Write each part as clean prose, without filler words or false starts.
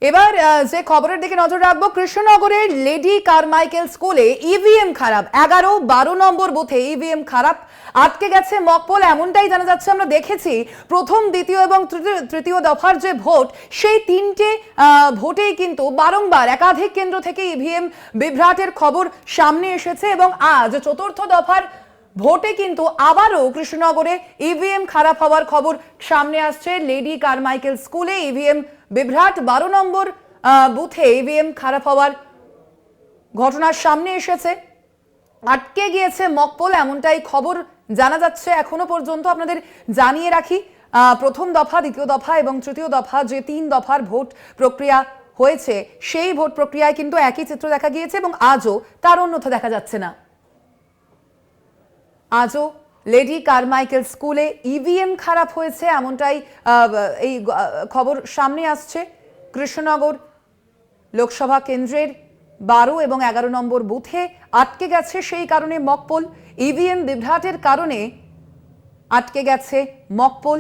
এবার যে খবরের দিকে নজর রাখবো, কৃষ্ণনগরের লেডি কারমাইকেল স্কুলে ইভিএম খারাপ। 11-12 নম্বর বুথে ইভিএম খারাপ, আটকে গেছে মকপোল, এমনটাই জানা যাচ্ছে। আমরা দেখেছি প্রথম, দ্বিতীয় এবং তৃতীয় দফার যে ভোট, সেই তিনটে ভোটেই কিন্তু বারংবার একাধিক কেন্দ্র থেকে ইভিএম বিভ্রাটের খবর সামনে এসেছে এবং আজ চতুর্থ দফার ভোটে কিন্তু আবারও কৃষ্ণনগরে ইভিএম খারাপ হওয়ার খবর সামনে আসছে। লেডি কারমাইকেল স্কুলে ইভিএম বিভ্রাট, 12 নম্বর বুথে ইভিএম খারাপ হওয়ার ঘটনার সামনে এসেছে, আটকে গিয়েছে মকপোল, এমনটাই খবর জানা যাচ্ছে এখনো পর্যন্ত। আপনাদের জানিয়ে রাখি, প্রথম দফা, দ্বিতীয় দফা এবং তৃতীয় দফা, যে 3 দফার ভোট প্রক্রিয়া হয়েছে, সেই ভোট প্রক্রিয়ায় কিন্তু একই চিত্র দেখা গিয়েছে এবং আজও তার অন্যথা দেখা যাচ্ছে না। আজও লেডি কারমাইকেল স্কুলে ইভিএম খারাপ হয়েছে, এমনটাই এই খবর সামনে আসছে। কৃষ্ণনগর লোকসভা কেন্দ্রের 12 এবং 11 নম্বর বুথে আটকে গেছে, সেই কারণে মকপোল। ইভিএম বিভ্রাটের কারণে আটকে গেছে মকপোল।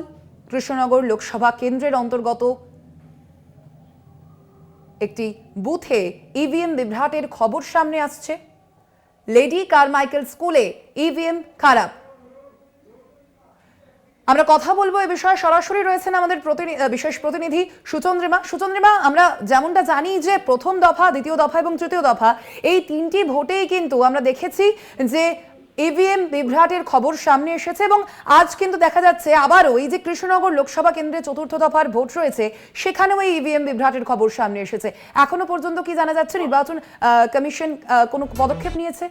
কৃষ্ণনগর লোকসভা কেন্দ্রের অন্তর্গত একটি বুথে ইভিএম বিভ্রাটের খবর সামনে আসছে। লেডি কারমাইকেল স্কুলে ইভিএম খারাপ। আমরা কথা বলবো এ বিষয়ে, সরাসরি রয়েছেন আমাদের বিশেষ প্রতিনিধি সুচন্দ্রিমা। সুচন্দ্রিমা, আমরা যেমনটা জানি যে প্রথম দফা, দ্বিতীয় দফা এবং তৃতীয় দফা, এই 3টি ভোটেই কিন্তু আমরা দেখেছি যে ইভিএম বিভ্রাটের খবর সামনে এসেছে এবং আজ কিন্তু দেখা যাচ্ছে আবারও এই যে কৃষ্ণনগর লোকসভা কেন্দ্রে চতুর্থ দফার ভোট রয়েছে, সেখানেও এই ইভিএম বিভ্রাটের খবর সামনে এসেছে। এখনো পর্যন্ত কি জানা যাচ্ছে, নির্বাচন কমিশন কোনো পদক্ষেপ নিয়েছে?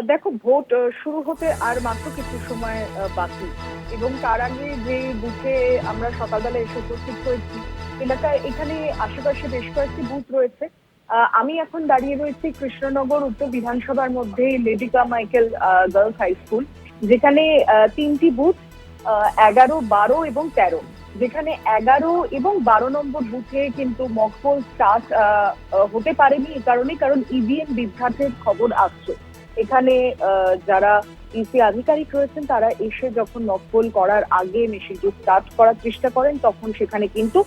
দেখো, ভোট শুরু হতে আর মাত্র কিছু সময় বাকি এবং তার আগে যে বুথে আমরা সকালবেলা এসে উপস্থিত হয়েছি, এখানে আশেপাশে বেশ কয়েকটি বুথ রয়েছে। আমি এখন দাঁড়িয়ে রয়েছি কৃষ্ণনগর উত্তর বিধানসভার মধ্যে Lady Carmichael girls high school, যেখানে 3টি বুথ 11, 12 এবং 13, যেখানে 11 এবং 12 নম্বর বুথে কিন্তু মকপোল স্টার্ট হতে পারেনি এই কারণে, কারণ ইভিএম বিভ্রাটের খবর আসছে। এখানে যারা ইসি আধিকারিক রয়েছেন তারা এসে যখন মকপোল করার আগে মেশিনটি স্টার্ট করার চেষ্টা করেন, তখন সেখানে কিন্তু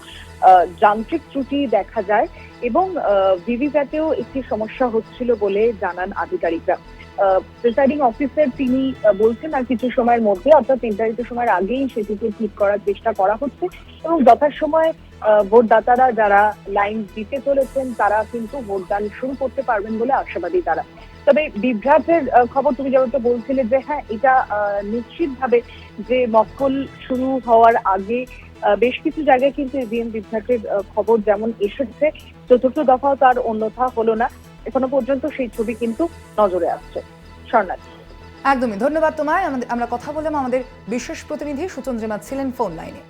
যান্ত্রিক ত্রুটি দেখা যায় এবং ভিভিপ্যাটেও একটি সমস্যা হচ্ছিল বলে জানান আধিকারিকরা। প্রিসাইডিং অফিসার তিনি বলছেন আর কিছু সময়ের মধ্যে, অর্থাৎ নির্ধারিত সময়ের আগেই সেটিকে ঠিক করার চেষ্টা করা হচ্ছে এবং যথাসময় ভোটদাতারা যারা লাইন দিতে চলেছেন তারা কিন্তু ভোটদান শুরু করতে পারবেন বলে আশাবাদী তারা। তবে বিভ্রাটের খবর তুমি যেমনটা বলছিলে যে হ্যাঁ, এটা নিশ্চিতভাবে যে মকপোল শুরু হওয়ার আগে বেশ কিছু জায়গায় কিন্তু ইভিএম বিভ্রাটের খবর যেমন এসেছে, চতুর্থ দফাও তার অন্যথা হলো না। এখনো পর্যন্ত সেই ছবি কিন্তু নজরে আসছে। স্বর্ণালী, একদমই ধন্যবাদ তোমায়। আমরা কথা বললাম, আমাদের বিশেষ প্রতিনিধি সুচন্দ্রিমা ছিলেন ফোন লাইনে।